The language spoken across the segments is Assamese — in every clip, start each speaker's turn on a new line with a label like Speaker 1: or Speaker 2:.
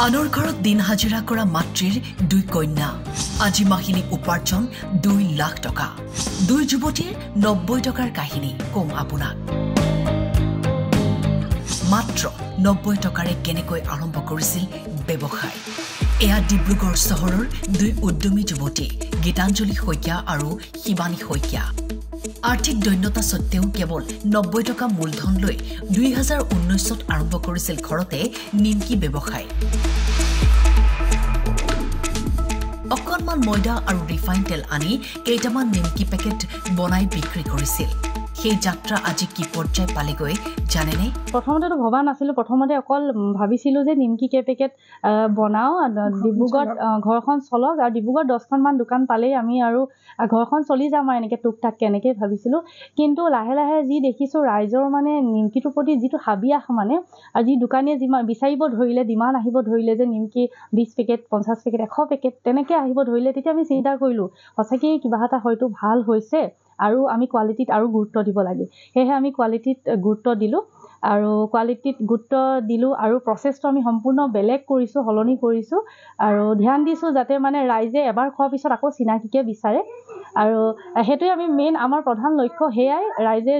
Speaker 1: আনৰ ঘৰত দিন হাজিৰা কৰা মাতৃৰ দুই কন্যা আজি মাহিলী উপাৰ্জন 2 লাখ টকা দুই যুৱতীৰ 90 টকাৰ কাহিনী কম আপোনাক মাত্ৰ 90 টকাৰে কেনেকৈ আৰম্ভ কৰিছিল ব্যৱসায় এয়া ডিব্ৰুগড় চহৰৰ দুই উদ্যমী যুৱতী গীতাঞ্জলি শইকীয়া আৰু শিৱানী শইকীয়া আৰ্থিক দৈন্যতা সত্ত্বেও কেৱল 90 টকা মূলধন লৈ 2019ত আৰম্ভ কৰিছিল ঘৰতে নিমকি ব্যৱসায় অকণমান ময়দা আৰু ৰিফাইন তেল আনি কেইটামান নিমকি পেকেট বনাই বিক্ৰী কৰিছিল সেই যাত্ৰা আজি কি পৰ্যায় পালেগৈ জানেনে
Speaker 2: প্ৰথমতে ভবা নাছিলো প্ৰথমতে অকল ভাবিছিলো যে নিমকি কে পেকেট বনাও ডিব্ৰুগড় ঘৰখন চলক আৰু ডিব্ৰুগড় 10খন মান দোকান পালেই আমি আৰু ঘৰখন চলি যাম আৰু এনেকৈ টুক টাক কেনেকৈ ভাবিছিলো কিন্তু লাহে লাহে যি দেখিছো ৰাইজৰ মানে নিমকিটোৰ প্ৰতি যিটো হাবিয়াস মানে আৰু যি দোকানীয়ে যিমান বিচাৰিব ধৰিলে ডিমাণ্ড আহিব ধৰিলে যে নিমকি 20 পেকেট 50 পেকেট 100 পেকেট তেনেকৈ আহিব ধৰিলে তেতিয়া আমি চিন্তা কৰিলো সঁচাকৈ কিবা এটা হয়তো ভাল হৈছে আৰু আমি কোৱালিটিত আৰু গুৰুত্ব দিব লাগে হেহে আমি কোৱালিটিত গুৰুত্ব দিলো আৰু কোৱালিটিত গুৰুত্ব দিলো আৰু প্ৰসেছটো আমি সম্পূৰ্ণ বেলেগ কৰিছো হলনি কৰিছো আৰু ধ্যান দিছো যাতে মানে ৰাইজে এবাৰ খোৱাৰ পিছত আকৌ চিনাকিকে বিচাৰে আৰু হেতুই আমি মেইন আমাৰ প্ৰধান লক্ষ্য হেয়াই ৰাইজে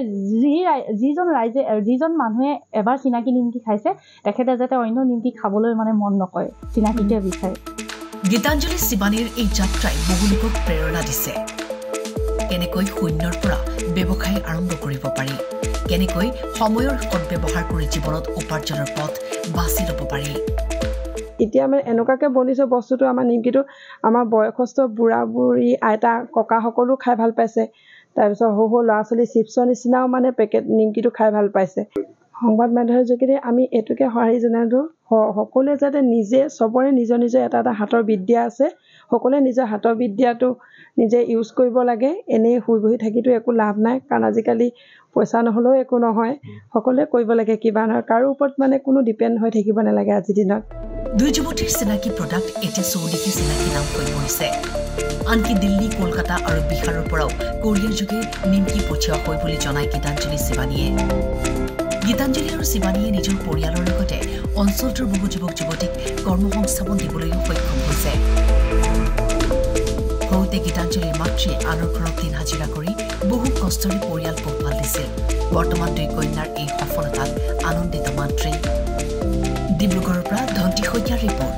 Speaker 2: যিজন মানুহে এবাৰ চিনাকি নিমকি খাইছে তেখেতে যাতে অন্য নিমকি খাবলৈ মানে মন নকৰে চিনাকিকে বিচাৰে
Speaker 1: গীতাঞ্জলি শিৱানীৰ এই যাত্ৰাই বহু লোকক প্ৰেৰণা দিছে কেনেকৈ শূন্যৰ পৰা ব্যৱসায় আৰম্ভ কৰিব পাৰি কেনেকৈ সময়ৰ সদ্ব্যৱহাৰ কৰি জীৱনত উপাৰ্জনৰ পথ বাছি ল'ব পাৰি
Speaker 3: এতিয়া মানে এনেকুৱাকৈ বনিছে বস্তুটো আমাৰ নিমকিটো আমাৰ বয়সস্থ বুঢ়া বুঢ়ী আইতা ককা সকলো খাই ভাল পাইছে তাৰপিছত সৰু সৰু ল'ৰা ছোৱালী চিপছৰ নিচিনাও মানে পেকেট নিমকিটো খাই ভাল পাইছে সংবাদ মাধ্যমৰ যোগেদি আমি এইটোকে সঁহাৰি জনাইছোঁ সকলোৱে যাতে নিজে চবৰে নিজৰ নিজৰ এটা এটা হাতৰ বিদ্যা আছে সকলোৱে নিজৰ হাতৰ বিদ্যাটো নিজে ইউজ কৰিব লাগে এনেই শুই বহি থাকিতো একো লাভ নাই কাৰণ আজিকালি পইচা নহ'লেও একো নহয় সকলোৱে কৰিব লাগে কিবা নহয় কাৰো ওপৰত মানে কোনো ডিপেণ্ড হৈ থাকিব নালাগে আজিৰ দিনত
Speaker 1: দুই যুৱতীৰ চিনাকি প্ৰডাক্ট এতিয়া চৌদিশে চিনাকি নাম হৈ পৰিছে আনকি দিল্লী কলকাতা আৰু বিহাৰৰ পৰাও কোৰিয়াৰ যোগে নিমকি পঠিওৱা হয় বুলি জনায় গীতাঞ্জলি শিৱানীয়ে গীতাঞ্জলি আৰু শিৱানীয়ে নিজৰ পৰিয়ালৰ লগতে অঞ্চলটোৰ বহু যুৱক যুৱতীক কৰ্মসংস্থাপন দিবলৈও সক্ষম হৈছে সৰুতে গীতাঞ্জলিৰ মাতৃয়ে আনৰ ঘৰত দিন হাজিৰা কৰি বহু কষ্টৰে পৰিয়াল পোহপাল দিছিল বৰ্তমান দুই কন্যাৰ এই সফলতাত আনন্দিত মাতৃ ডিব্ৰুগড়ৰ পৰা ধন্তি শইকীয়াৰ ৰিপৰ্ট